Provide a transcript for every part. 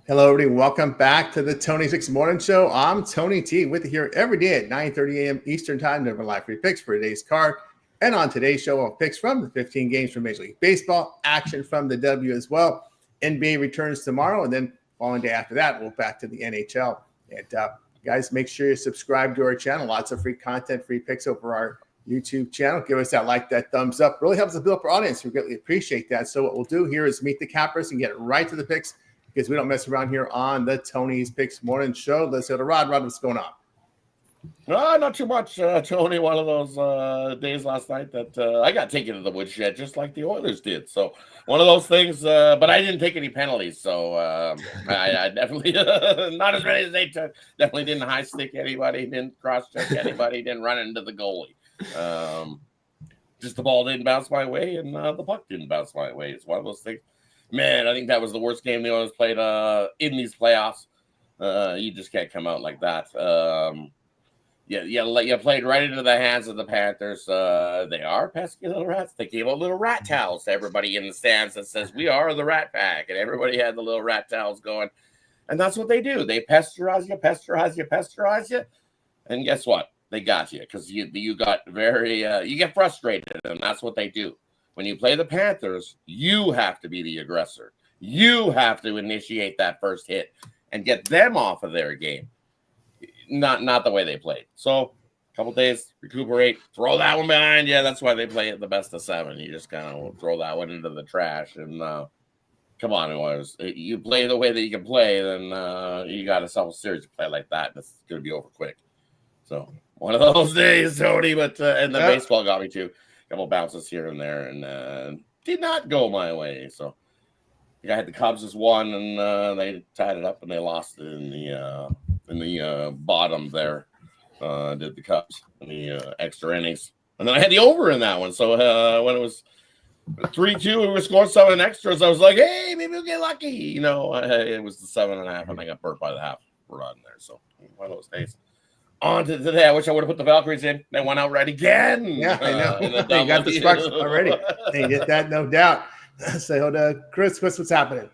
Hello, everybody. Welcome back to the Tony Six Morning Show. I'm Tony T with you here every day at 9:30 a.m. Eastern Time to live free picks for today's card. And on today's show, we'll have picks from the 15 games from Major League Baseball, action from the W as well. NBA returns tomorrow, and then following day after that, we'll back to the NHL. And guys, make sure you subscribe to our channel. Lots of free content, free picks over our YouTube channel. Give us that like, that thumbs up. Really helps us build up our audience. We greatly appreciate that. So what we'll do here is meet the cappers and get right to the picks, because we don't mess around here on the Tony's Picks Morning Show. Let's go to Rod. Rod, what's going on? Not too much, Tony. One of those days last night that I got taken to the woodshed, just like the Oilers did. So one of those things, but I didn't take any penalties. So I definitely, not as many as they took. Definitely didn't high stick anybody, didn't cross check anybody, didn't run into the goalie. Just the ball didn't bounce my way, and the puck didn't bounce my way. It's one of those things. Man, I think that was the worst game the Oilers played in these playoffs. You just can't come out like that. You played right into the hands of the Panthers. They are pesky little rats. They gave out little rat towels to everybody in the stands that says, "We are the Rat Pack," and everybody had the little rat towels going. And that's what they do. They pasteurize you, and guess what? They got you because you got very you get frustrated, and that's what they do. When you play the Panthers, you have to be the aggressor. You have to initiate that first hit and get them off of their game. Not the way they played. So a couple days, recuperate, throw that one behind you. That's why they play it the best of seven. You just kind of throw that one into the trash. And come on, Oilers. You play the way that you can play, then you got to sell a series to play like that, and it's going to be over quick. So one of those days, Tony. But and the baseball got me too. Couple bounces here and there, and did not go my way. So I think I had the Cubs as one, and they tied it up, and they lost it in the bottom there. Did the Cubs in the extra innings, and then I had the over in that one. So when it was 3-2, we were scoring 7 extras. I was like, hey, maybe we'll get lucky. You know, it was the 7.5, and I got burnt by the half run there. So one of those days. On to today. I wish I would have put the Valkyries in. They went out right again. Yeah, I know. You got the sparks already. They get that, no doubt. Say hello to Chris. Chris, what's happening?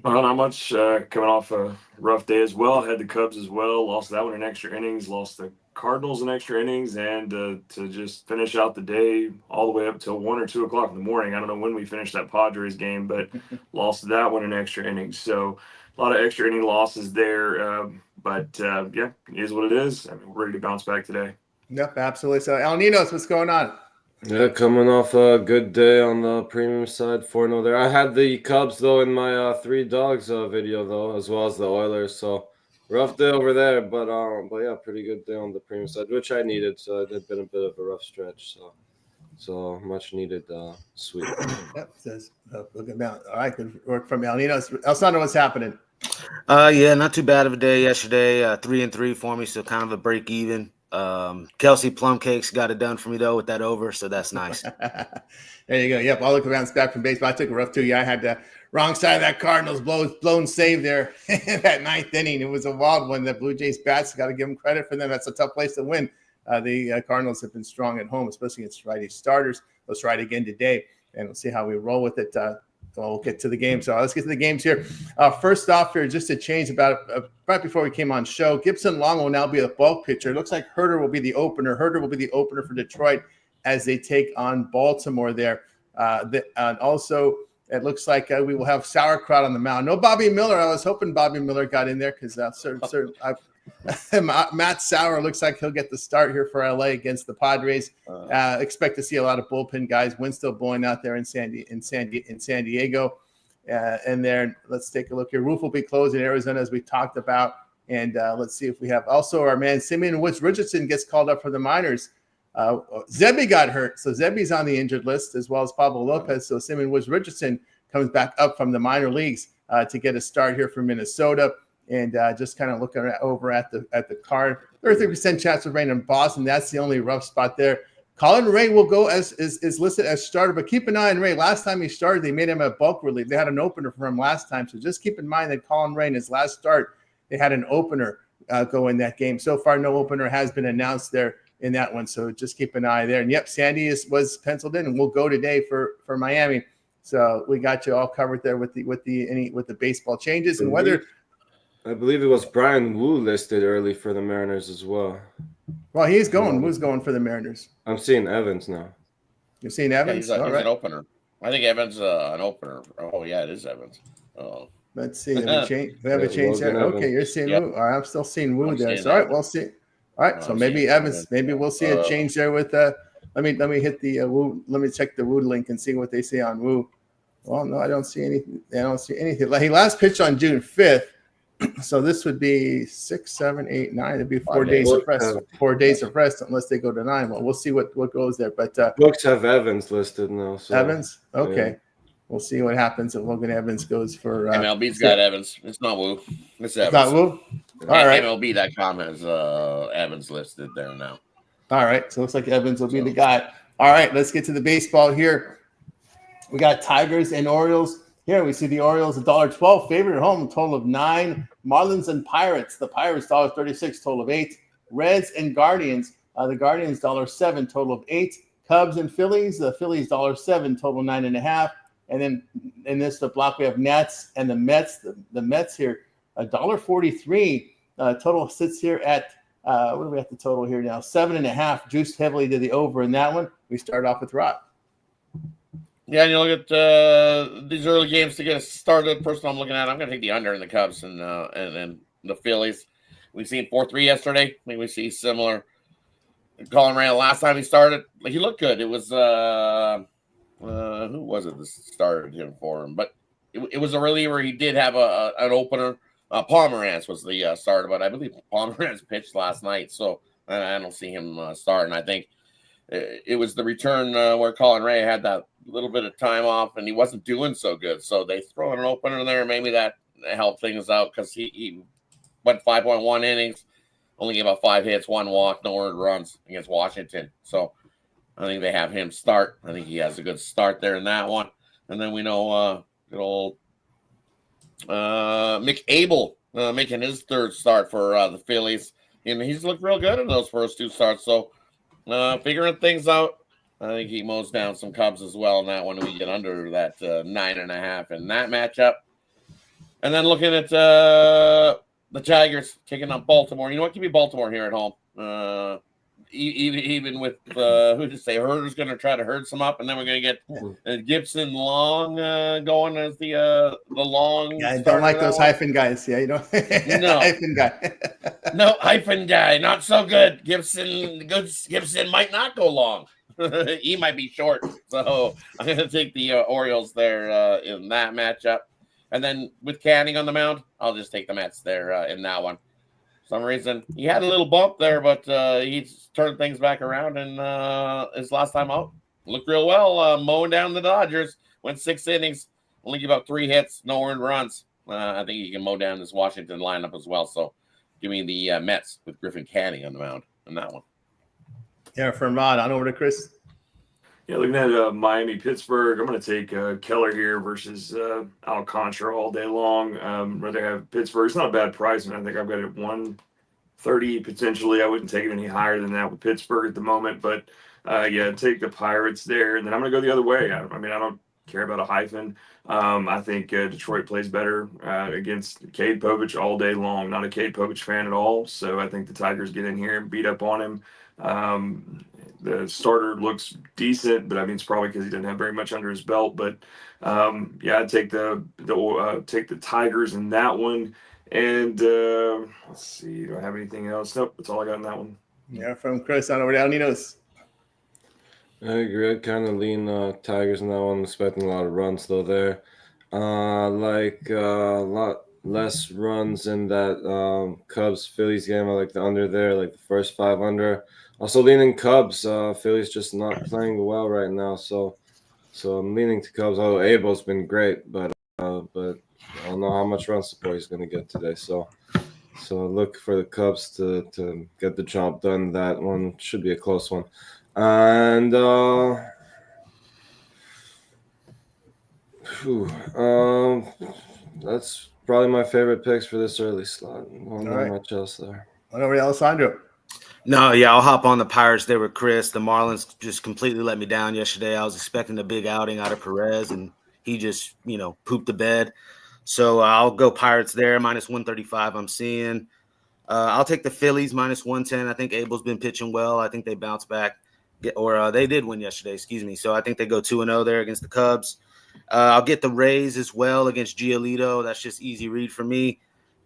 Well, not much. Coming off a rough day as well. Had the Cubs as well. Lost that one in extra innings. Lost the Cardinals in extra innings. And to just finish out the day all the way up till 1 or 2 o'clock in the morning. I don't know when we finished that Padres game, but lost that one in extra innings. So a lot of extra inning losses there. But it is what it is. I mean, we're ready to bounce back today. Yep, absolutely. So, El Ninos, what's going on? Yeah, coming off a good day on the premium side, 4-0 there. I had the Cubs, though, in my Three Dogs video, though, as well as the Oilers. So, rough day over there. But yeah, pretty good day on the premium side, which I needed. So, it had been a bit of a rough stretch. So much needed sweep. Yep, says, looking down. All right, good work from El Ninos. El Sandro, what's happening? Yeah, not too bad of a day yesterday. 3-3 for me, so kind of a break even. Kelsey Plum Cakes got it done for me though with that over, so that's nice. There you go. Yep, I'll look around back from baseball. I took a rough too. Yeah, I had the wrong side of that Cardinals blown save there in that 9th inning. It was a wild one. The Blue Jays bats, got to give them credit for them. That's a tough place to win. The Cardinals have been strong at home, especially against righty starters. Let's try it again today, and we'll see how we roll with it. We'll get to the game. So let's get to the games here. First off here, just to change about right before we came on show, Gibson Long will now be a bulk pitcher. It looks like Herter will be the opener. Herter will be the opener for Detroit as they take on Baltimore there. And also, it looks like we will have Sauerkraut on the mound. No Bobby Miller. I was hoping Bobby Miller got in there because Matt Sauer looks like he'll get the start here for LA against the Padres. Expect to see a lot of bullpen guys. Wind still blowing out there in San Diego. And then let's take a look here. Roof will be closed in Arizona as we talked about. And let's see if we have also our man Simeon Woods Richardson gets called up for the minors. Zebby got hurt, so Zebby's on the injured list as well as Pablo Lopez. So Simeon Woods Richardson comes back up from the minor leagues to get a start here for Minnesota. And just kind of looking over at the card, 33% chance of rain in Boston. That's the only rough spot there. Colin Ray will go as is listed as starter, but keep an eye on Ray. Last time he started, they made him a bulk relief. They had an opener for him last time, so just keep in mind that Colin Ray in his last start, they had an opener go in that game. So far, no opener has been announced there in that one, so just keep an eye there. And yep, Sandy was penciled in and will go today for Miami. So we got you all covered there with the baseball changes and whether. I believe it was Brian Wu listed early for the Mariners as well. Well, he's going. Wu's going for the Mariners. I'm seeing Evans now. You're seeing Evans? Yeah, he's an opener. I think Evans an opener. Oh, yeah, it is Evans. Oh. Let's see. We have a change there. Evans. Okay, you're seeing Wu. All right, I'm still seeing Wu there. So, all right, we'll see. All right, so maybe Evans. Maybe we'll see a change there with let me hit the Wu. Let me check the Wu link and see what they say on Wu. Well, no, I don't see anything. He last pitched on June 5th. So this would be 6, 7, 8, 9. It'd be 4 days of rest. 4 days of rest unless they go to 9. Well, we'll see what goes there. But books have Evans listed now. So, Evans, okay. Yeah. We'll see what happens if Logan Evans goes for. MLB's got Evans. It's not Wu. It's Evans. Not Wu. All right. MLB.com has Evans listed there now. All right. So it looks like Evans will be the guy. All right. Let's get to the baseball here. We got Tigers and Orioles. Here we see the Orioles $1.12 favorite at home, total of 9. Marlins and Pirates. The Pirates $1.36, total of 8. Reds and Guardians. The Guardians $7, total of 8. Cubs and Phillies. The Phillies $7, total 9.5. And then in the block we have Nats and the Mets. The Mets here $1.43. Total sits here at what do we have the total here now? 7.5. Juiced heavily to the over in that one. We start off with Rod. Yeah, and you look at these early games to get us started. Person I'm looking at, I'm going to take the under in the Cubs and then the Phillies. We've seen 4-3 yesterday. I think we see similar. Colin Ray last time he started, he looked good. It was who was it that started him for him? But it was a reliever. He did have an opener. Pomerantz was the starter, but I believe Pomerantz pitched last night, so I don't see him starting. I think it was the return where Colin Ray had that little bit of time off, and he wasn't doing so good. So they throw in an opener there. Maybe that helped things out because he went 5.1 innings, only gave up 5 hits, 1 walk, no earned runs against Washington. So I think they have him start. I think he has a good start there in that one. And then we know good old Mick Abel making his third start for the Phillies. And he's looked real good in those first 2 starts. So figuring things out. I think he mows down some Cubs as well in that one. We get under that 9.5 in that matchup. And then looking at the Tigers taking on Baltimore. You know what? Give me Baltimore here at home. Even with who to say Herder's going to try to herd some up, and then we're going to get Gibson Long going as the long. Yeah, I don't like those hyphen guys. Yeah, you know, no hyphen guy. No hyphen guy, not so good. Gibson might not go long. He might be short, so I'm going to take the Orioles there in that matchup. And then with Canning on the mound, I'll just take the Mets there in that one. For some reason, he had a little bump there, but he's turned things back around, and his last time out looked real well, mowing down the Dodgers. Went 6 innings, only gave up 3 hits, no earned runs. I think he can mow down this Washington lineup as well. So give me the Mets with Griffin Canning on the mound in that one. Yeah, from Rod on over to Chris. Yeah, looking at Miami-Pittsburgh, I'm going to take Keller here versus Alcantara all day long. Rather have Pittsburgh. It's not a bad price, and I think I've got it at 130 potentially. I wouldn't take it any higher than that with Pittsburgh at the moment, but yeah, take the Pirates there, and then I'm going to go the other way. I don't care about a hyphen. I think Detroit plays better against Cade Povich all day long. Not a Cade Povich fan at all, so I think the Tigers get in here and beat up on him. The starter looks decent, but it's probably because he didn't have very much under his belt. But yeah, I'd take the Tigers in that one. And let's see, do I have anything else? Nope, that's all I got in that one. Yeah, from Chris on over to Alninos. I agree. I'd kind of lean Tigers in that one, expecting a lot of runs though there. Like a lot less runs in that Cubs-Phillies game. I like the under there, like the first 5 under. Also leaning Cubs. Phillies just not playing well right now, so I'm leaning to Cubs. Although Abel's been great, but I don't know how much run support he's going to get today. So look for the Cubs to get the job done. That one should be a close one, and that's probably my favorite picks for this early slot. Not much else there. On over to Alessandro. No, yeah, I'll hop on the Pirates there with Chris. The Marlins just completely let me down yesterday. I was expecting a big outing out of Perez, and he just, pooped the bed. So I'll go Pirates there, minus 135 I'm seeing. I'll take the Phillies minus 110. I think Abel's been pitching well. I think they bounce back, or they did win yesterday, excuse me. So I think they go 2-0 there against the Cubs. I'll get the Rays as well against Giolito. That's just easy read for me.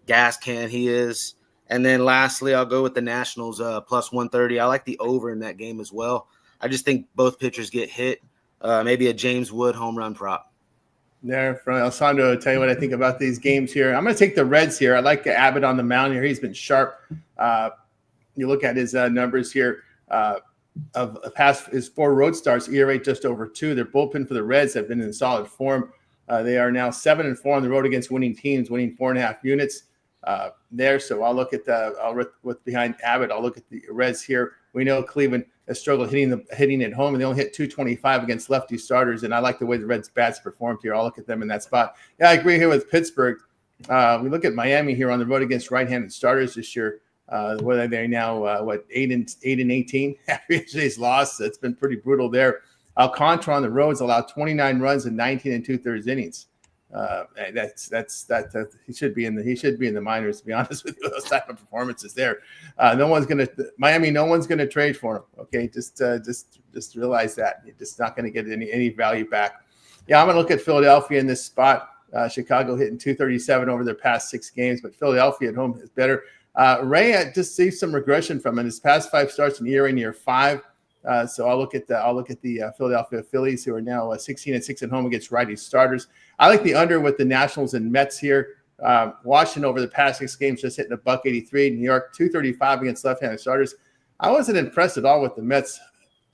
Gas can he is. And then lastly, I'll go with the Nationals plus 130. I like the over in that game as well. I just think both pitchers get hit. Maybe a James Wood home run prop. There from Alessandro, tell you what I think about these games here. I'm going to take the Reds here. I like Abbott on the mound here. He's been sharp. You look at his numbers here of his 4 road starts, ERA just over 2. Their bullpen for the Reds have been in solid form. They are now 7-4 on the road against winning teams, winning 4.5 units there. So I'll look at with behind Abbott. I'll look at the Reds here. We know Cleveland has struggled hitting at home, and they only hit 225 against lefty starters. And I like the way the Reds bats performed here. I'll look at them in that spot. Yeah, I agree here with Pittsburgh. We look at Miami here on the road against right-handed starters this year. What are they now? 8-18 after yesterday's loss. It's been pretty brutal there. Alcantara on the roads allowed 29 runs in 19 2/3 innings. He should be in the minors, to be honest with you. Those type of performances there. Miami. No one's gonna trade for him. Okay, just realize that you're just not gonna get any value back. Yeah, I'm gonna look at Philadelphia in this spot. Chicago hitting 237 over their past 6 games, but Philadelphia at home is better. Ray just sees some regression from him. His past 5 starts in near 5. So I'll look at the Philadelphia Phillies, who are now 16-6 at home against righty starters. I like the under with the Nationals and Mets here. Washington over the past 6 games just hitting $183. New York 235 against left-handed starters. I wasn't impressed at all with the Mets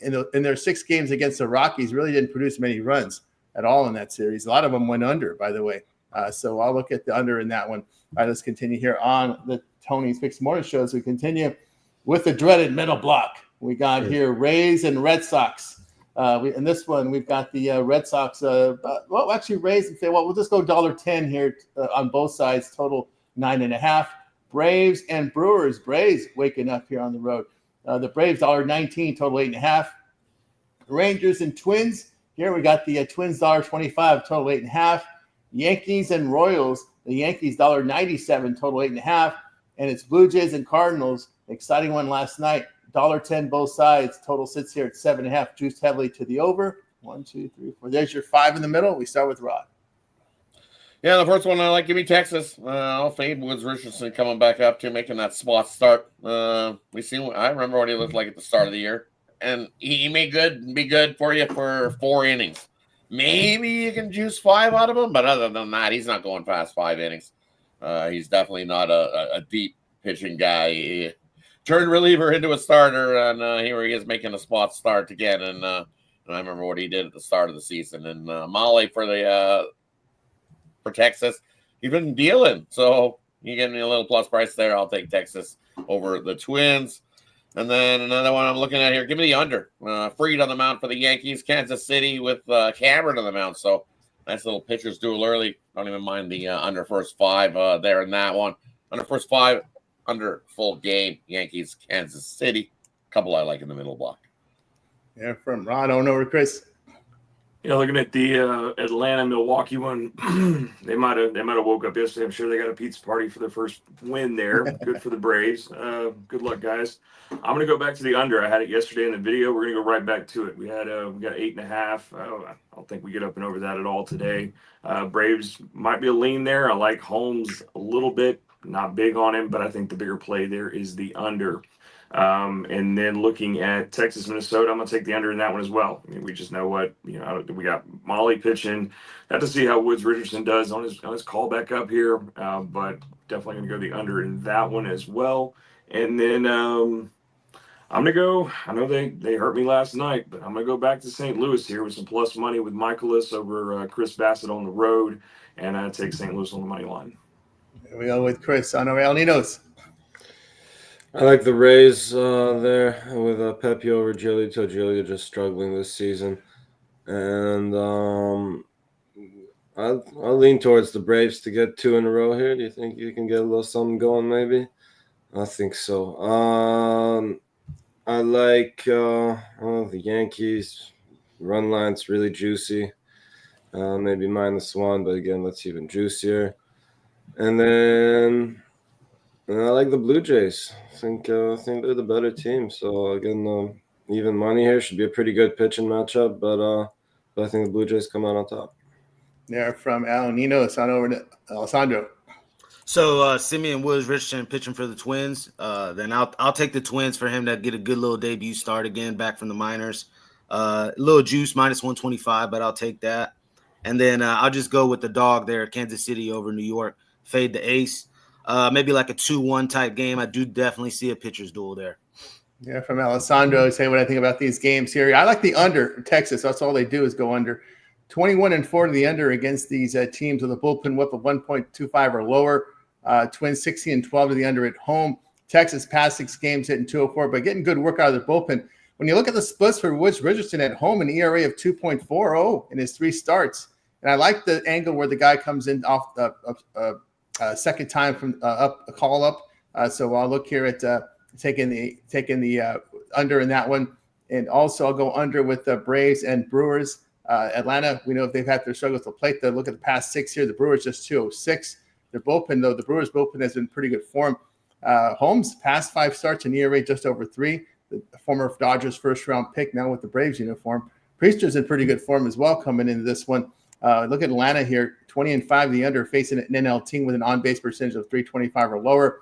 in their 6 games against the Rockies. Really didn't produce many runs at all in that series. A lot of them went under, by the way. So I'll look at the under in that one. All right, let's continue here on the Tony's Picks Morning Show as we continue with the dreaded middle block. We got here Rays and Red Sox. In this one, we've got the Red Sox. Rays. We'll just go $1.10 here on both sides. Total 9.5. Braves and Brewers. Braves waking up here on the road. The Braves $1.19. Total 8.5. Rangers and Twins. Here we got the Twins $1.25. Total 8.5. Yankees and Royals. The Yankees $1.97. Total 8.5. And it's Blue Jays and Cardinals. Exciting one last night. $1.10 both sides. Total sits here at 7.5. Juiced heavily to the over. 1, 2, 3, 4. There's your 5 in the middle. We start with Rod. Yeah, the first one I like. Give me Texas. I'll fade Woods Richardson coming back up to making that spot start. I remember what he looked like at the start of the year, and he may be good for you for 4 innings. Maybe you can juice 5 out of him, but other than that, he's not going past 5 innings. He's definitely not a deep pitching guy. He turned reliever into a starter, and here he is making a spot start again. And I remember what he did at the start of the season. And Molly for Texas, he's been dealing. So you get me a little plus price there. I'll take Texas over the Twins. And then another one I'm looking at here. Give me the under. Freed on the mound for the Yankees. Kansas City with Cameron on the mound. So nice little pitcher's duel early. Don't even mind the under first 5 there in that one. Under first 5, under full game. Yankees, Kansas City. A couple I like in the middle block. Yeah, from Rod on over to Chris. Looking at the Atlanta-Milwaukee one, they might have woke up yesterday. I'm sure they got a pizza party for their first win there. Good for the Braves. Good luck, guys. I'm going to go back to the under. I had it yesterday in the video. We're going to go right back to it. We got 8.5. I don't think we get up and over that at all today. Braves might be a lean there. I like Holmes a little bit. Not big on him, but I think the bigger play there is the under. And then looking at Texas, Minnesota, I'm going to take the under in that one as well. I mean, we just know what, we got Molly pitching. Have to see how Woods Richardson does on his call back up here, but definitely going to go the under in that one as well. And then I'm going to go, I know they hurt me last night, but I'm going to go back to St. Louis here with some plus money with Michaelis over Chris Bassett on the road, and take St. Louis on the money line. Here we go with Chris on our El Ninos. I like the Rays there with Pepe over Giolito. Giolito just struggling this season. And I'll lean towards the Braves to get 2 in a row here. Do you think you can get a little something going maybe? I think so. I like the Yankees. Run line's really juicy. maybe -1, but again, that's even juicier. And then I like the Blue Jays. I think they're the better team. So again, even money here should be a pretty good pitching matchup, but I think the Blue Jays come out on top. There from Al Nino. It's on over to Alessandro. So Simeon Woods Richardson pitching for the Twins. Then I'll take the Twins for him to get a good little debut start again back from the minors. A little juice -125, but I'll take that. And then I'll just go with the dog there, Kansas City over New York. Fade the ace. Maybe like a 2-1 type game. I do definitely see a pitcher's duel there. Yeah, from Alessandro, say what I think about these games here. I like the under Texas. That's all they do is go under. 21-4 to the under against these teams with a bullpen whip of 1.25 or lower. Twins 16-12 to the under at home. Texas past 6 games hitting 204, but getting good work out of their bullpen. When you look at the splits for Woods Richardson at home, an ERA of 2.40 in his 3 starts. And I like the angle where the guy comes in off the second time from up a call up. So I'll look here at taking the under in that one. And also I'll go under with the Braves and Brewers. Atlanta, we know if they've had their struggles to plate, they look at the past 6 here. The Brewers just 206. Their bullpen, though, the Brewers' bullpen has been pretty good form. Holmes, past 5 starts, an ERA just over 3. The former Dodgers first-round pick, now with the Braves uniform. Priester's in pretty good form as well coming into this one. Look at Atlanta here, 20-5 the under, facing an NL team with an on-base percentage of 325 or lower.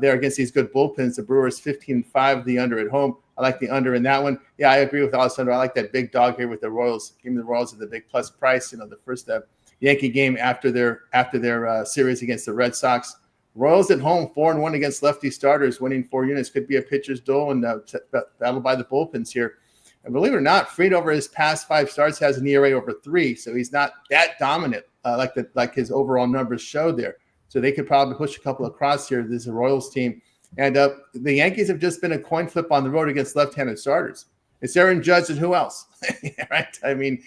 There against these good bullpens, the Brewers 15-5 the under at home. I like the under in that one. Yeah, I agree with Alessandro. I like that big dog here with the Royals. Give me the Royals at the big plus price. You know, the first Yankee game after their series against the Red Sox. Royals at home, 4-1 against lefty starters, winning 4 units. Could be a pitcher's duel, and battle by the bullpens here. And believe it or not, Fried over his past 5 starts has an ERA over 3, so he's not that dominant like his overall numbers show there. So they could probably push a couple across here. This is a Royals team. And the Yankees have just been a coin flip on the road against left-handed starters. It's Aaron Judge and who else? Right? I mean,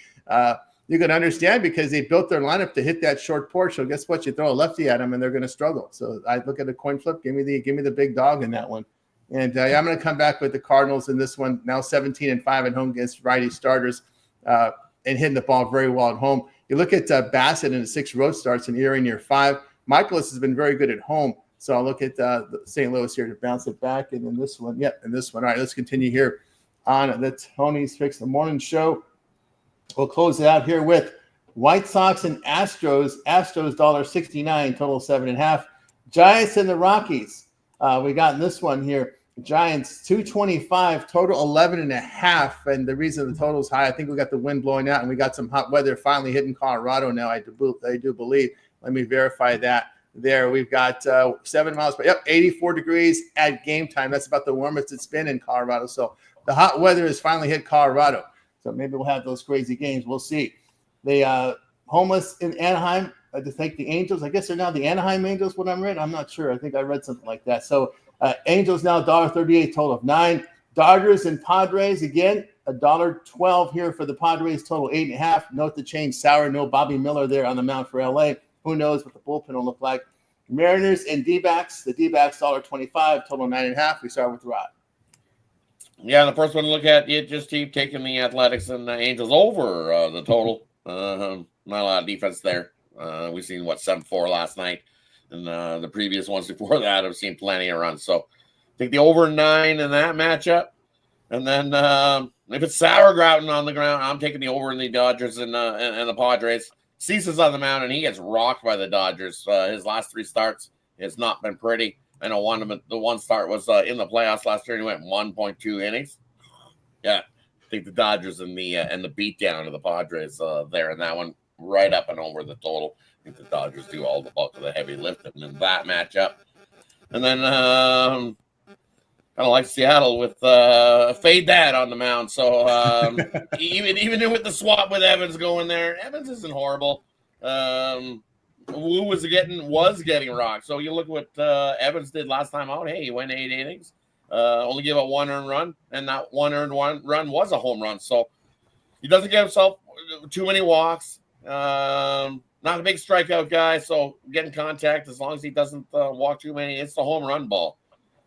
you can understand because they built their lineup to hit that short porch. So guess what? You throw a lefty at them and they're going to struggle. So I look at a coin flip. Give me the big dog in that one. And I'm going to come back with the Cardinals in this one. Now 17-5 at home against righty starters and hitting the ball very well at home. You look at Bassett in the 6 road starts and ERA near 5. Michaelis has been very good at home. So I'll look at the St. Louis here to bounce it back. And then this one. Yep, and this one. All right, let's continue here on the Tony's Fix the Morning Show. We'll close it out here with White Sox and Astros. Astros $1.69, total 7.5. Giants and the Rockies. We got in this one here. Giants 225, total 11.5. And the reason the total is high, I think we got the wind blowing out and we got some hot weather finally hitting Colorado now. I do believe. Let me verify that. There we've got 7 miles per 84 degrees at game time. That's about the warmest it's been in Colorado. So the hot weather has finally hit Colorado. So maybe we'll have those crazy games. We'll see. The homeless in Anaheim to thank the Angels. I guess they're now the Anaheim Angels, what I'm reading. I'm not sure. I think I read something like that. So Angels now $1.38, total of 9. Dodgers and Padres, again, $1.12 here for the Padres, total 8.5. Note the change, sour. No Bobby Miller there on the mound for L.A. Who knows what the bullpen will look like. Mariners and D-backs. The D-backs $1.25, total 9.5. We start with Rod. Yeah, the first one to look at, you just keep taking the Athletics and the Angels over the total. Not a lot of defense there. We've seen, 7-4 last night. And the previous ones before that, I've seen plenty of runs. So take the over 9 in that matchup. And then if it's sauerkrauting on the ground, I'm taking the over in the Dodgers and the Padres. Ceases on the mound, and he gets rocked by the Dodgers. His last 3 starts has not been pretty. I know the one start was in the playoffs last year, and he went 1.2 innings. Yeah, I think the Dodgers and the beat down of the Padres there in that one, right up and over the total. I think the Dodgers do all the bulk of the heavy lifting in that matchup. And then kind of like Seattle with fade that on the mound. So even with the swap with Evans going there, Evans isn't horrible. Wu was getting rocked. So you look what Evans did last time out. Hey, he went 8 innings, only gave up 1 earned run, and that 1 earned run was a home run. So he doesn't give himself too many walks. Not a big strikeout guy, so getting contact as long as he doesn't walk too many. It's the home run ball.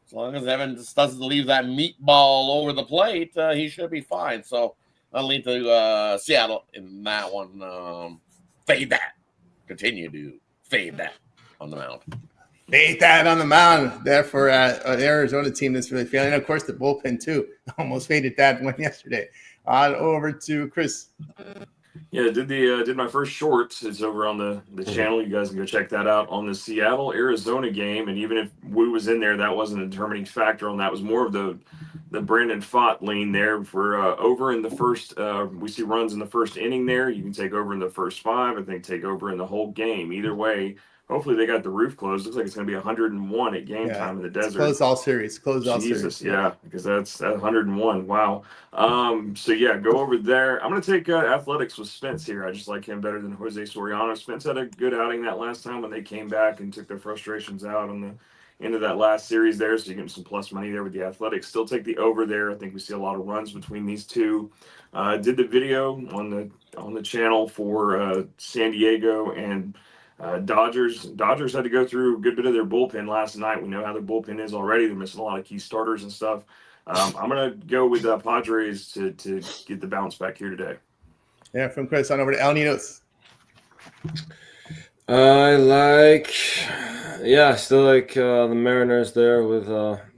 As long as Evans doesn't leave that meatball over the plate, he should be fine. So I'll lean to Seattle in that one. Fade that. Continue to fade that on the mound. Fade that on the mound there for an Arizona team that's really failing. And, of course, the bullpen, too. Almost faded that one yesterday. On over to Chris. Yeah, did my first shorts. It's over on the channel. You guys can go check that out on the Seattle Arizona game. And even if Wu was in there, that wasn't a determining factor on that. It was more of the Brandon Pfaadt lean there for over in the first. We see runs in the first inning there. You can take over in the first 5. I think take over in the whole game. Either way, hopefully they got the roof closed. Looks like it's going to be 101 at game time in the desert. Close all series. Jesus, yeah, because that's 101. Wow. So yeah, go over there. I'm going to take Athletics with Spence here. I just like him better than Jose Soriano. Spence had a good outing that last time when they came back and took their frustrations out on the end of that last series there. So you get some plus money there with the Athletics. Still take the over there. I think we see a lot of runs between these two. Did the video on the channel for San Diego and Dodgers had to go through a good bit of their bullpen last night. We know how their bullpen is already. They're missing a lot of key starters and stuff. I'm going to go with Padres to get the bounce back here today. Yeah, from Chris on over to El Ninos. Still like the Mariners there with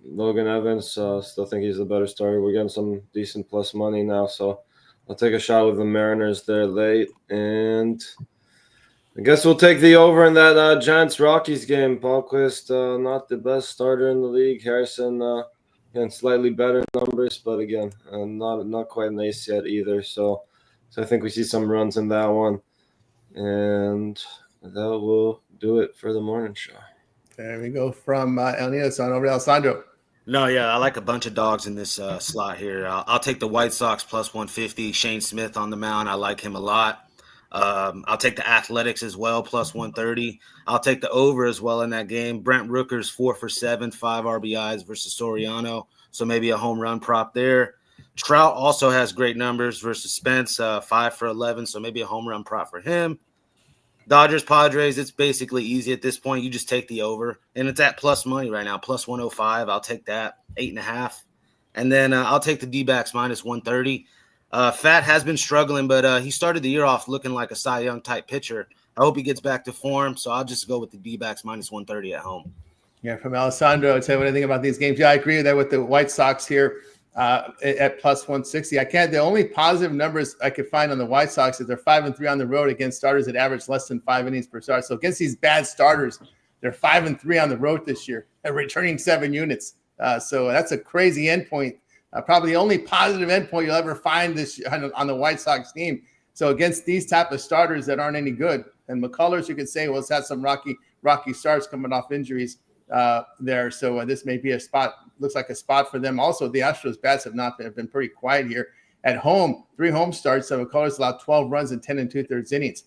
Logan Evans. Still think he's the better starter. We're getting some decent plus money now, so I'll take a shot with the Mariners there late. And I guess we'll take the over in that Giants-Rockies game. Palmquist, not the best starter in the league. Harrison, again, slightly better numbers, but again, not quite an ace yet either. So I think we see some runs in that one. And that will do it for the morning show. There we go from El Ninos on over to Alessandro. No, yeah, I like a bunch of dogs in this slot here. I'll take the White Sox plus 150. Shane Smith on the mound. I like him a lot. I'll take the Athletics as well, plus 130. I'll take the over as well in that game. Brent Rooker's 4 for 7, 5 RBIs versus Soriano, so maybe a home run prop there. Trout also has great numbers versus Spence, 5 for 11, so maybe a home run prop for him. Dodgers, Padres, it's basically easy at this point. You just take the over, and it's at plus money right now, plus 105. I'll take that, 8.5. And then I'll take the D-backs minus 130. Fat has been struggling, but he started the year off looking like a Cy Young type pitcher. I hope he gets back to form, so I'll just go with the D-backs minus 130 at home. Yeah, from Alessandro, I'll tell you what I think about these games. Yeah, I agree with that with the White Sox here at plus 160. The only positive numbers I could find on the White Sox is they're 5-3 on the road against starters that average less than 5 innings per start. So against these bad starters, they're 5-3 on the road this year and returning 7 units. So that's a crazy endpoint. Probably the only positive endpoint you'll ever find this on the White Sox team. So against these type of starters that aren't any good, and McCullers, you could say, well, it's had some rocky starts coming off injuries there. So this may be a spot. Looks like a spot for them. Also, the Astros bats have been pretty quiet here at home. 3 home starts. So McCullers allowed 12 runs in 10 2/3 innings.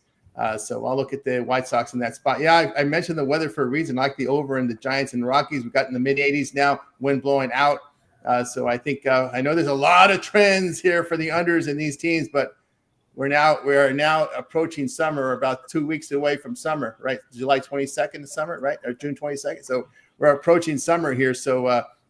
So I'll look at the White Sox in that spot. Yeah, I mentioned the weather for a reason. I like the over in the Giants and Rockies. We've got in the mid 80s now, wind blowing out. So I think I know there's a lot of trends here for the unders in these teams, but we are now approaching summer. We're about 2 weeks away from summer, right? July 22nd is summer, right? Or June 22nd. So we're approaching summer here. So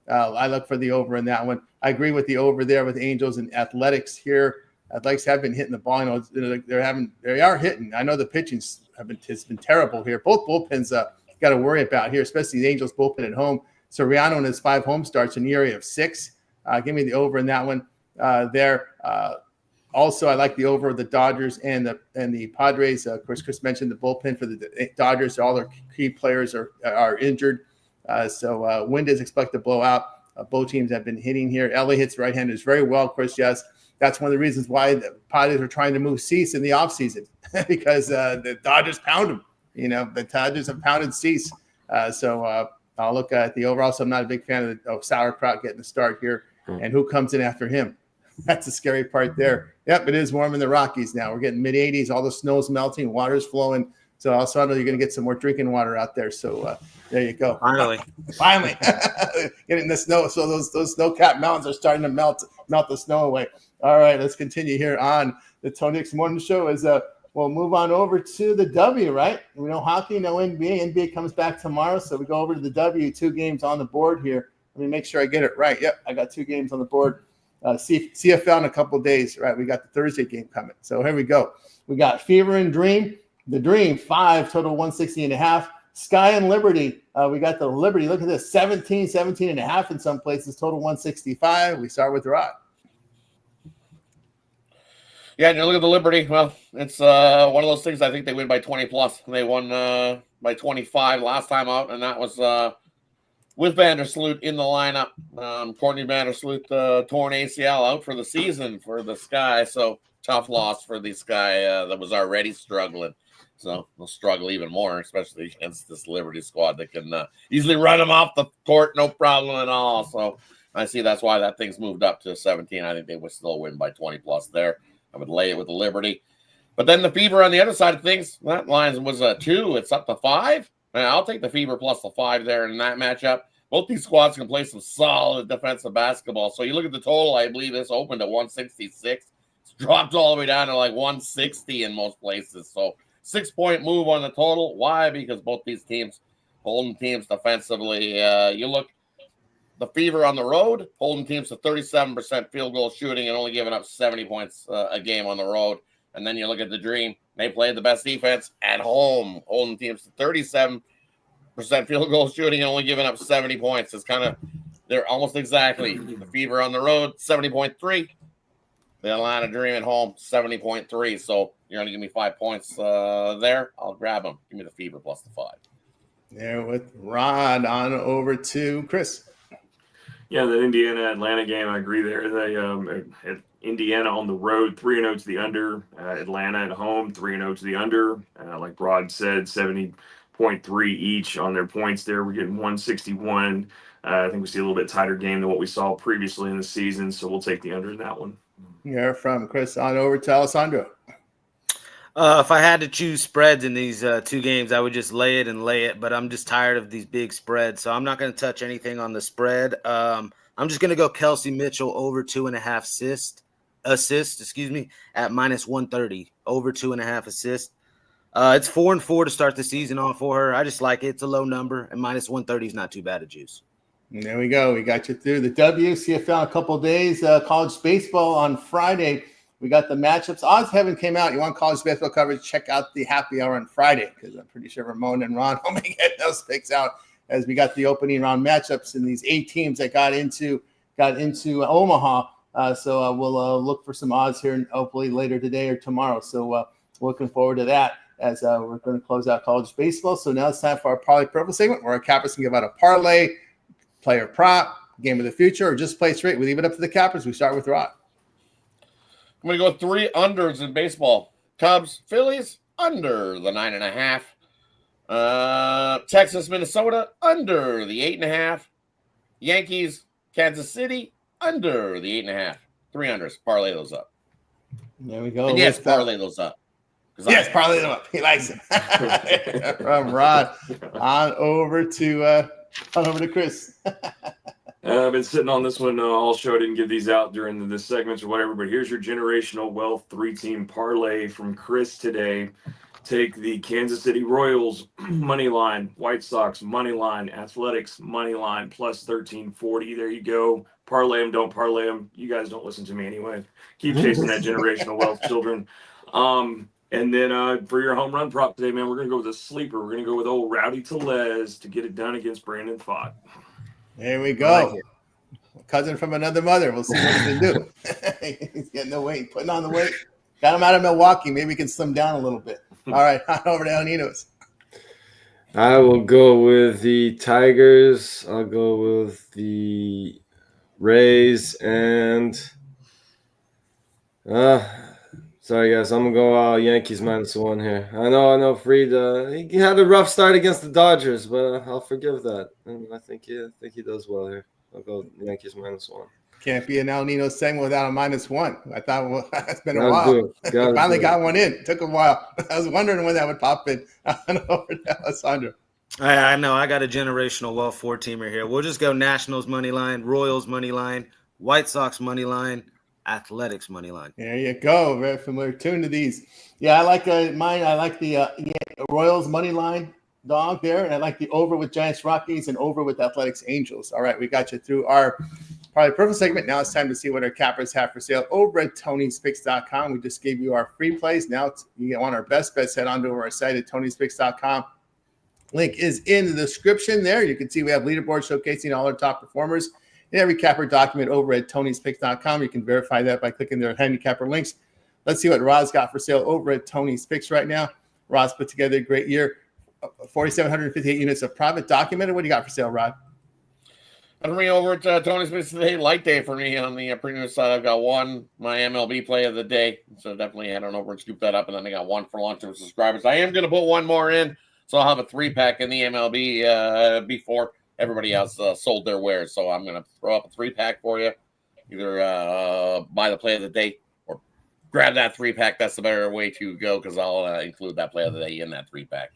I look for the over in that one. I agree with the over there with Angels and Athletics here. Athletics have been hitting the ball. They are hitting. I know the pitching has been terrible here. Both bullpens got to worry about here, especially the Angels bullpen at home. Soriano in his 5 home starts in the area of 6. Give me the over in that one there. Also, I like the over of the Dodgers and the Padres. Of course, Chris mentioned the bullpen for the Dodgers. All their key players are injured. So wind is expected to blow out. Both teams have been hitting here. LA hits right-handers very well, Chris. Yes, that's one of the reasons why the Padres are trying to move Cease in the offseason because the Dodgers pound them. The Dodgers have pounded Cease. So I'll look at the over. Also, I'm not a big fan of Sauerkraut getting the start here. And who comes in after him? That's the scary part there. Yep, it is warm in the Rockies now. We're getting mid-80s. All the snow's melting. Water's flowing. So also I know you're going to get some more drinking water out there. So there you go. Finally. Getting the snow. So those snow-capped mountains are starting to melt the snow away. All right, let's continue here on the Tony Nix Morning Show as we'll move on over to the W, right? We know hockey, no NBA. NBA comes back tomorrow, so we go over to the W. 2 games on the board here. Let me make sure I get it right. Yep, I got 2 games on the board CFL in a couple of days, right? We got the Thursday game coming. So here we go. We got Fever and Dream. The Dream, 5, total 160.5. Sky and Liberty. We got the Liberty. Look at this, 17.5 in some places, total 165. We start with Rod. Yeah, and you look at the Liberty. Well, it's one of those things. I think they win by 20 plus. They won by 25 last time out, and that was with Vandersloot in the lineup. Courtney Vandersloot torn ACL out for the season for the Sky. So tough loss for the Sky that was already struggling. So they'll struggle even more, especially against this Liberty squad that can easily run them off the court, no problem at all. So I see that's why that thing's moved up to 17. I think they would still win by 20 plus there. I would lay it with the Liberty. But then the Fever on the other side of things, that line was a 2. It's up to 5. And I'll take the Fever plus the 5 there in that matchup. Both these squads can play some solid defensive basketball. So you look at the total, I believe this opened at 166. It's dropped all the way down to like 160 in most places. So 6-point move on the total. Why? Because both these teams holding teams defensively. You look, the Fever on the road, holding teams to 37% field goal shooting and only giving up 70 points a game on the road. And then you look at the Dream. They played the best defense at home, holding teams to 37% field goal shooting and only giving up 70 points. It's kind of, they're almost exactly. The Fever on the road, 70.3. The Atlanta Dream at home, 70.3. So you're going to give me 5 points there. I'll grab them. Give me the Fever plus the 5. There with Rod. On over to Chris. Yeah, the Indiana-Atlanta game, I agree there. They had Indiana on the road, 3-0 to the under. Atlanta at home, 3-0 to the under. Like Rod said, 70.3 each on their points there. We're getting 161. I think we see a little bit tighter game than what we saw previously in the season, so we'll take the under in that one. Here from Chris. On over to Alessandro. If I had to choose spreads in these 2 games, I would just lay it, but I'm just tired of these big spreads, so I'm not going to touch anything on the spread. I'm just going to go Kelsey Mitchell over 2.5 assists, at minus 130, over 2.5 assists. It's 4-4 to start the season off for her. I just like it. It's a low number, and minus 130 is not too bad a juice. And there we go. We got you through the WCFL in a couple of days. College baseball on Friday. We got the matchups. Odds haven't came out. You want college baseball coverage? Check out the happy hour on Friday because I'm pretty sure Ramon and Ron will be getting those picks out as we got the opening round matchups in these 8 teams that got into Omaha. So we'll look for some odds here hopefully later today or tomorrow. So looking forward to that as we're going to close out college baseball. So now it's time for our Parlay Purple segment where our cappers can give out a parlay, player prop, game of the future, or just play straight. We leave it up to the cappers. We start with Rod. I'm going to go 3 unders in baseball. Cubs, Phillies, under the 9.5. Texas, Minnesota, under the 8.5. Yankees, Kansas City, under the 8.5. 3 unders. Parlay those up. There we go. And yes, parlay those up. Yes, parlay them up. He likes them. From Rod on over to Chris. I've been sitting on this one all show. I didn't give these out during the segments or whatever, but here's your generational wealth 3-team parlay from Chris today. Take the Kansas City Royals money line, White Sox money line, Athletics money line plus 1340. There you go. Parlay them, don't parlay them. You guys don't listen to me anyway. Keep chasing that generational wealth, children. And then for your home run prop today, man, we're going to go with a sleeper. We're going to go with old Rowdy Tellez to get it done against Brandon Pfaadt. There we go. Cousin from another mother. We'll see what he can do. He's getting the weight, putting on the weight. Got him out of Milwaukee. Maybe he can slim down a little bit. All right, on over to El Ninos. I will go with the Tigers. I'll go with the Rays and sorry guys, I'm gonna go Yankees -1 here. I know Freed he had a rough start against the Dodgers, but I'll forgive that. And I think he does well here. I'll go Yankees -1. Can't be an El Nino segment without a -1. I thought it's been a while. Finally got one in. Took a while. I was wondering when that would pop in. Over to Alessandro. I know. I got a generational wealth 4-teamer here. We'll just go Nationals money line, Royals money line, White Sox money line, Athletics money line. There you go. Very familiar tune to these. Yeah, I like mine. I like the Royals money line dog there, and I like the over with Giants Rockies and over with Athletics Angels. All right, we got you through our Probably perfect segment. Now it's time to see what our cappers have for sale over at Tony'sPicks.com. We just gave you our free plays. Now you want our best bets, head on to our site at Tony'sPicks.com. Link is in the description there. You can see we have leaderboards showcasing all our top performers in every capper document over at Tony'sPicks.com. You can verify that by clicking their handicapper links. Let's see what Rod's got for sale over at Tony's Picks right now. Rod's put together a great year. 4,758 units of profit documented. What do you got for sale, Rod? I'm bring over to Tony's Picks today. Light day for me on the premium side. I've got my MLB play of the day. So definitely head on over and scoop that up. And then I got one for long-term subscribers. I am going to put one more in. So I'll have a 3-pack in the MLB before everybody else sold their wares. So I'm going to throw up a 3-pack for you. Either buy the play of the day or grab that 3-pack. That's the better way to go because I'll include that play of the day in that 3-pack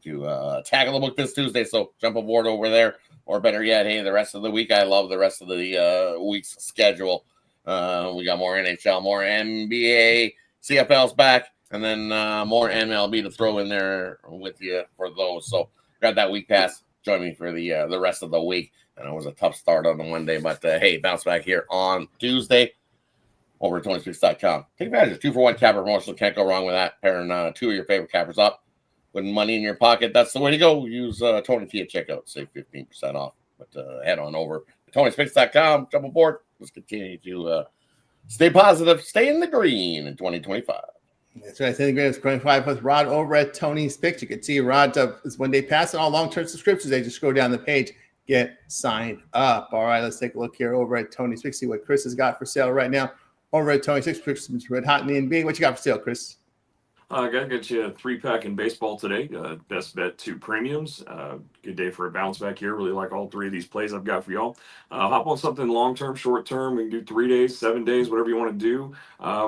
to tackle the book this Tuesday. So jump aboard over there. Or better yet, hey, the rest of the week. I love the rest of the week's schedule. We got more NHL, more NBA, CFL's back, and then more MLB to throw in there with you for those. So grab that week pass. Join me for the rest of the week. And it was a tough start on the Monday, but hey, bounce back here on Tuesday over at Tony'sPicks.com. Take advantage of 2-for-1 capper promotion. Can't go wrong with that. Pairing 2 of your favorite cappers up. Putting money in your pocket, that's the way to go. Use Tony T at checkout, save 15% off. But head on over to Tony'sPicks.com, jump aboard. Let's continue to stay positive, stay in the green in 2025. That's right. Stay in the green. It's 25 with Rod over at Tony's Picks. You can see Rod is one day pass and all long-term subscriptions. They just scroll down the page, get signed up. All right, let's take a look here over at Tony's Picks. See what Chris has got for sale right now. Over at Tony's Picks, Chris is red hot in the NBA. What you got for sale, Chris? I got to get you a 3-pack in baseball today. Best bet 2 premiums. Good day for a bounce back here. Really like all 3 of these plays I've got for y'all. Hop on something long-term, short-term. We can do 3 days, 7 days, whatever you want to do.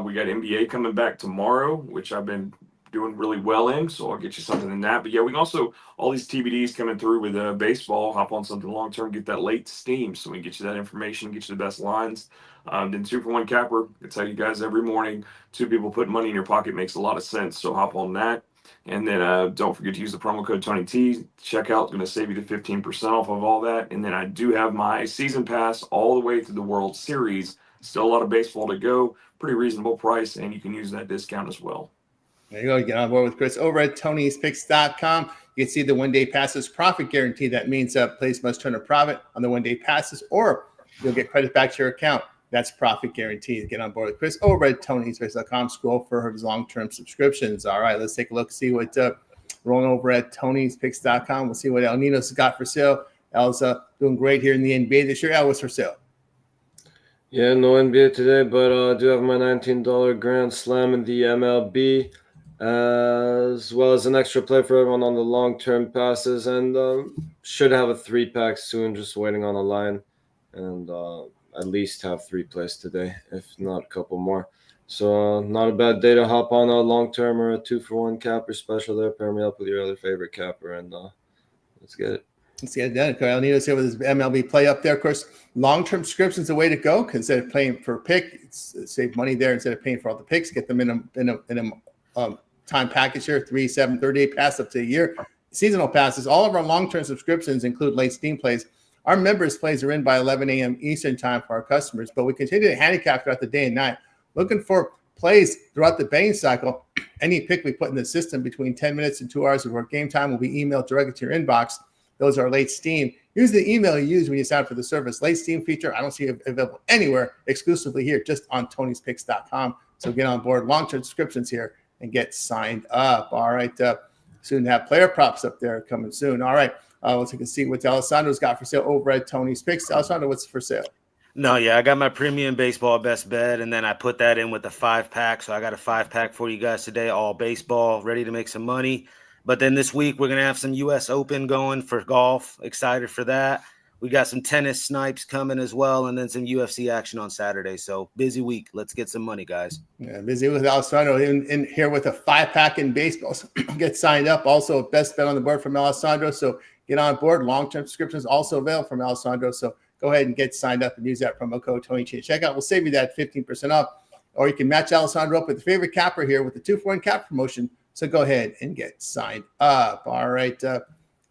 We got NBA coming back tomorrow, which I've been doing really well in, so I'll get you something in that. But yeah, we can also, all these TBDs coming through with baseball, hop on something long-term, get that late steam so we can get you that information, get you the best lines. Then 2-for-1 capper. I tell you guys every morning, 2 people put money in your pocket makes a lot of sense. So hop on that. And then don't forget to use the promo code TonyT. Checkout is going to save you the 15% off of all that. And then I do have my season pass all the way through the World Series. Still a lot of baseball to go. Pretty reasonable price. And you can use that discount as well. There you go. You get on board with Chris over at Tony'sPicks.com. You can see the one-day passes profit guarantee. That means plays must turn a profit on the one-day passes or you'll get credit back to your account. That's profit guaranteed. Get on board with Chris over at Tony'sPicks.com. Scroll for his long-term subscriptions. All right, let's take a look, see what rolling over at Tony'sPicks.com. We'll see what El Nino's got for sale. El's doing great here in the NBA this year. El, what's for sale? Yeah, no NBA today, but I do have my $19 Grand Slam in the MLB, as well as an extra play for everyone on the long-term passes, and should have a 3-pack soon, just waiting on a line, and at least have 3 plays today, if not a couple more. So not a bad day to hop on a long-term or a 2-for-1 capper special there. Pair me up with your other favorite capper, and let's get it. Let's get it done. El Nino's here with his MLB play up there. Of course, long-term subscriptions is the way to go. Instead of paying for a pick, save money there. Instead of paying for all the picks, get them in a time package here, 3, 7, 38 pass up to a year. Seasonal passes. All of our long-term subscriptions include late steam plays. Our members' plays are in by 11 a.m. Eastern time for our customers, but we continue to handicap throughout the day and night. Looking for plays throughout the betting cycle. Any pick we put in the system between 10 minutes and 2 hours of our game time will be emailed directly to your inbox. Those are late steam. Use the email you use when you sign up for the service. Late steam feature, I don't see it available anywhere, exclusively here, just on Tony'sPicks.com. So get on board. Long-term subscriptions here and get signed up. All right. Soon to have player props up there coming soon. All right. Let's take a see what Alessandro's got for sale over at Tony's Picks. Alessandro, what's for sale? No, yeah, I got my premium baseball best bet, and then I put that in with the 5-pack. So I got a 5-pack for you guys today, all baseball, ready to make some money. But then this week, we're going to have some U.S. Open going for golf. Excited for that. We got some tennis snipes coming as well, and then some UFC action on Saturday. So busy week. Let's get some money, guys. Yeah, busy with Alessandro in here with a 5-pack in baseball. So get signed up. Also, a best bet on the board from Alessandro. So get on board. Long-term subscriptions also available from Alessandro. So go ahead and get signed up and use that promo code TonyT at checkout. We'll save you that 15% off. Or you can match Alessandro up with the favorite capper here with the 2-for-1 cap promotion. So go ahead and get signed up. All right.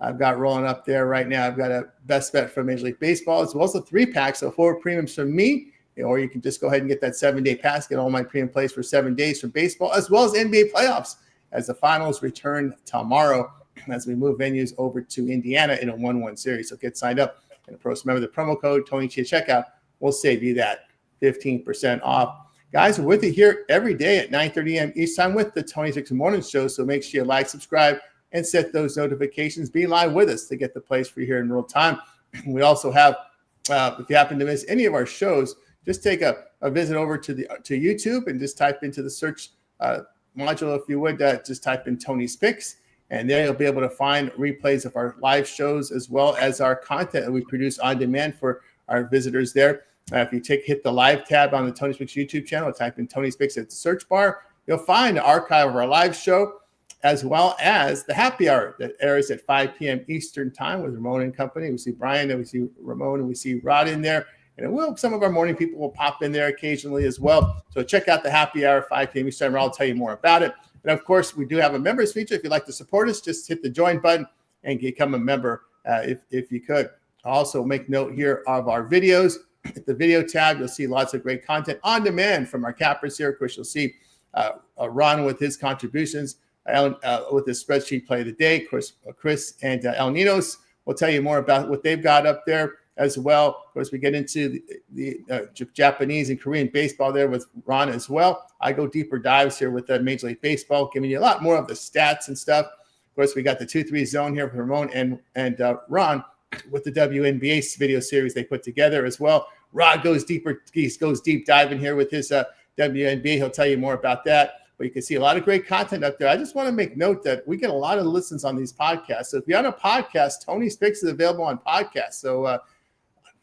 I've got rolling up there right now. I've got a best bet for Major League Baseball, as well as a 3-pack. So 4 premiums from me, or you can just go ahead and get that 7-day pass, get all my premium plays for 7 days for baseball, as well as NBA playoffs as the finals return tomorrow as we move venues over to Indiana in a 1-1 series. So get signed up. And of course, remember the promo code TonyT at checkout will save you that 15% off. Guys, we're with you here every day at 9:30 a.m. East time with the Tony Six Morning Show. So make sure you like, subscribe, and set those notifications. Be live with us to get the plays for you here in real time. We also have, if you happen to miss any of our shows, just take a visit over to YouTube and just type into the search module, if you would, just type in Tony's Picks. And there you'll be able to find replays of our live shows as well as our content that we produce on demand for our visitors there. If you hit the live tab on the Tony's Picks YouTube channel, type in Tony's Picks at the search bar, you'll find the archive of our live show as well as the happy hour that airs at 5 p.m. Eastern time with Ramon and company. We see Brian and we see Ramon and we see Rod in there. And some of our morning people will pop in there occasionally as well. So check out the happy hour, 5 p.m. Eastern time, where I'll tell you more about it. And of course, we do have a members feature. If you'd like to support us, just hit the join button and become a member if you could. Also, make note here of our videos. At the video tab, you'll see lots of great content on demand from our cappers here. Of course, you'll see Ron with his contributions, with his spreadsheet play of the day. Of course, Chris and El Ninos will tell you more about what they've got up there as well. Of course, we get into the Japanese and Korean baseball there with Ron as well. I go deeper dives here with Major League Baseball, giving you a lot more of the stats and stuff. Of course, we got the 2-3 zone here with Ramon and Ron with the WNBA video series they put together as well. Rod goes deeper. He goes deep diving here with his WNBA. He'll tell you more about that. But you can see a lot of great content up there. I just want to make note that we get a lot of listens on these podcasts. So if you're on a podcast, Tony's Picks is available on podcasts. So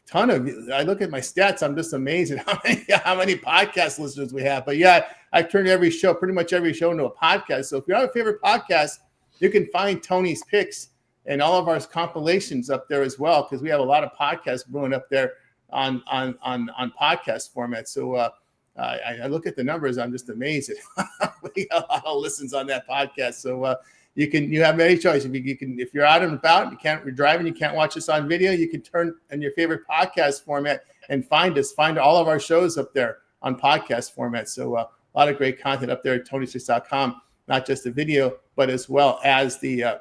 ton of you. I look at my stats. I'm just amazed at how many podcast listeners we have. But yeah, I've turned pretty much every show into a podcast. So if you have a favorite podcast, you can find Tony's Picks and all of our compilations up there as well, because we have a lot of podcasts brewing up there on podcast format. So I look at the numbers. I'm just amazed at we got a lot of listens on that podcast. So you have many choices. If you're out and about, you're driving, you can't watch us on video, you can turn on your favorite podcast format and find all of our shows up there on podcast format. So a lot of great content up there at tonysix.com, not just the video, but as well as the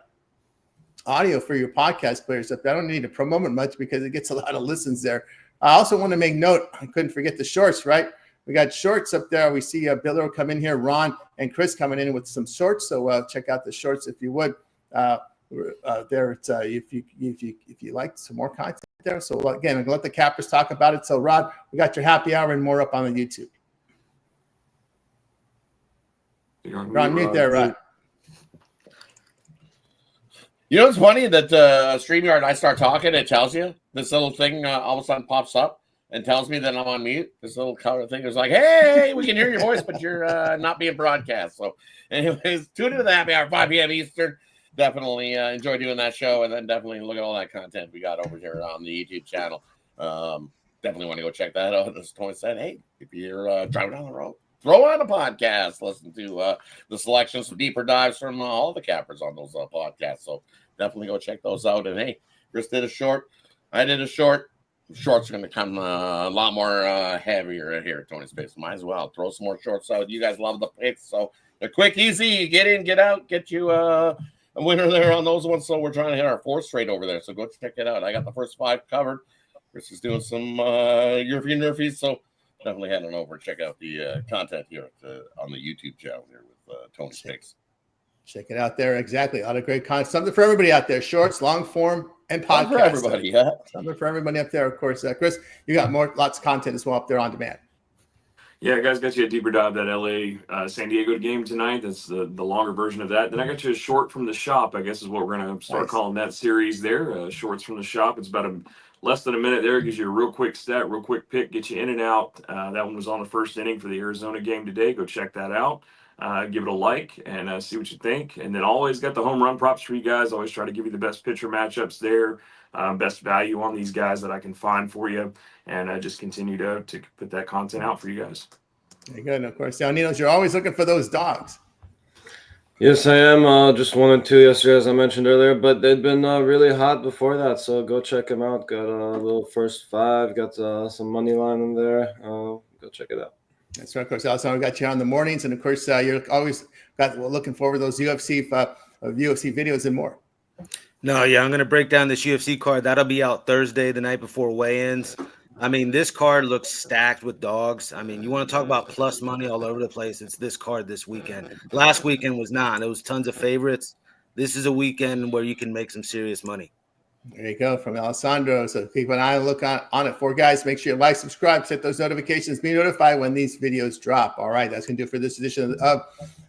audio for your podcast players up there. I don't need to promote it much because it gets a lot of listens there. I also want to make note, I couldn't forget the shorts, right? We got shorts up there. We see Bill come in here, Ron and Chris coming in with some shorts. So check out the shorts if you would. There, it's, if you like some more content there. So again, I'm gonna let the cappers talk about it. So Rod, we got your happy hour and more up on the YouTube. You're on mute there, Rod. You know, it's funny that StreamYard, I start talking, it tells you this little thing all of a sudden pops up and tells me that I'm on mute. This little color thing is like, hey, we can hear your voice, but you're not being broadcast. So anyways, tune into the happy hour, 5 p.m. Eastern. Definitely enjoy doing that show, and then definitely look at all that content we got over here on the YouTube channel. Definitely want to go check that out. As Tony said, hey, if you're driving down the road, throw on a podcast, listen to the selections, some deeper dives from all the cappers on those podcasts. So definitely go check those out. And hey, Chris did a short. I did a short. Shorts are going to come a lot more heavier here at Tony's Picks. Might as well throw some more shorts out. You guys love the picks. So they're quick, easy. Get in, get out, get you a winner there on those ones. So we're trying to hit our 4th straight over there. So go check it out. I got the first 5 covered. Chris is doing some European Murphys. So definitely head on over and check out the content here on the YouTube channel here with Tony's Picks. Check it out there. Exactly. A lot of great content. Something for everybody out there. Shorts, long form, and podcasts. Something for everybody, yeah. Something for everybody up there, of course. Chris, you got lots of content as well up there on demand. Yeah, guys, got you a deeper dive that LA San Diego game tonight. That's the longer version of that. Then I got you a short from the shop, I guess is what we're going to start calling that series there. Shorts from the shop. It's about less than a minute there. It gives you a real quick stat, real quick pick, get you in and out. That one was on the first inning for the Arizona game today. Go check that out. Give it a like and see what you think. And then always got the home run props for you guys. Always try to give you the best pitcher matchups there, best value on these guys that I can find for you, and just continue to put that content out for you guys. Very good. And of course, El Ninos, you're always looking for those dogs. Yes, I am. Just 1 and 2 yesterday, as I mentioned earlier, but they've been really hot before that. So go check them out. Got a little first 5. Got some money line in there. Go check it out. That's right. Of course, Alessandro got you on the mornings, and of course, you're always looking forward to those UFC videos and more. No, yeah, I'm going to break down this UFC card. That'll be out Thursday, the night before weigh-ins. I mean, this card looks stacked with dogs. I mean, you want to talk about plus money all over the place. It's this card this weekend. Last weekend was not. There was tons of favorites. This is a weekend where you can make some serious money. There you go from Alessandro. So keep an eye and look on it for guys. Make sure you like, subscribe, set those notifications, be notified when these videos drop. All right, that's going to do it for this edition of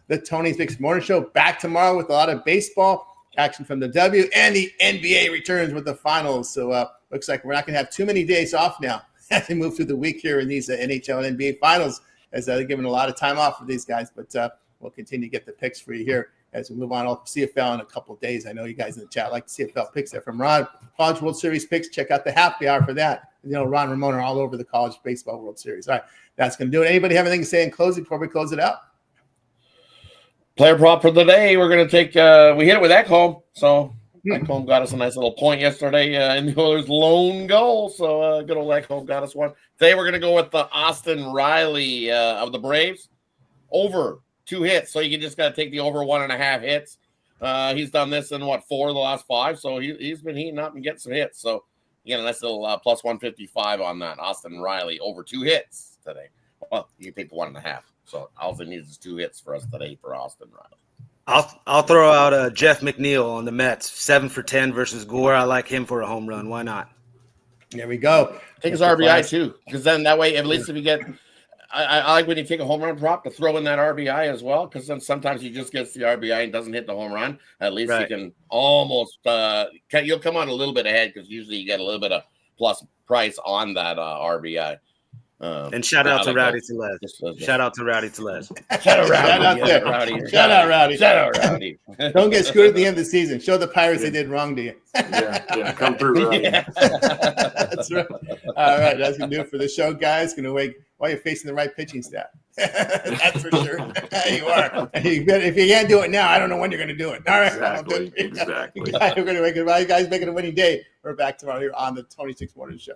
the Tony's Picks Morning Show. Back tomorrow with a lot of baseball action from the W, and the NBA returns with the finals. So looks like we're not going to have too many days off now as we move through the week here in these NHL and NBA finals, as they're giving a lot of time off for these guys. But we'll continue to get the picks for you here as we move on. I'll CFL in a couple of days. I know you guys in the chat like CFL picks there from Ron. College World Series picks. Check out the happy hour for that. You know, Ron Ramon are all over the College Baseball World Series. All right, that's going to do it. Anybody have anything to say in closing before we close it out? Player prop for the day. We're going to take we hit it with Ekholm. So Ekholm got us a nice little point yesterday in the Oilers' lone goal. So good old Ekholm got us one. Today we're going to go with the Austin Riley of the Braves. Over 2 hits. So you just got to take the over 1.5 hits. He's done this in 4 of the last 5. So he's been heating up and getting some hits. So again, a nice little plus 155 on that. Austin Riley over 2 hits today. Well, you can take 1.5. So all he needs is 2 hits for us today for Austin Riley. I'll throw out Jeff McNeil on the Mets, 7 for 10 versus Gore. I like him for a home run. Why not? There we go. Take his RBI too, because then that way, at least if you get, I like when you take a home run prop to throw in that RBI as well, because then sometimes he just gets the RBI and doesn't hit the home run. At least you can almost you'll come on a little bit ahead, because usually you get a little bit of plus price on that RBI. And shout out to Rowdy Telez. Shout out to Rowdy Telez. Shout out Rowdy. Shout out Rowdy. Shout out Rowdy. Don't get screwed at the end of the season. Show the Pirates they did wrong to you. Yeah, come through, Rowdy. Yeah. That's right. All right, that's going to do it for the show, guys. Going to wait while you're facing the right pitching staff. That's for sure. You are. If you can't do it now, I don't know when you're going to do it. All right. Exactly. We're going to make it. While you guys making a winning day, we're back tomorrow here on the 26 Morning Show.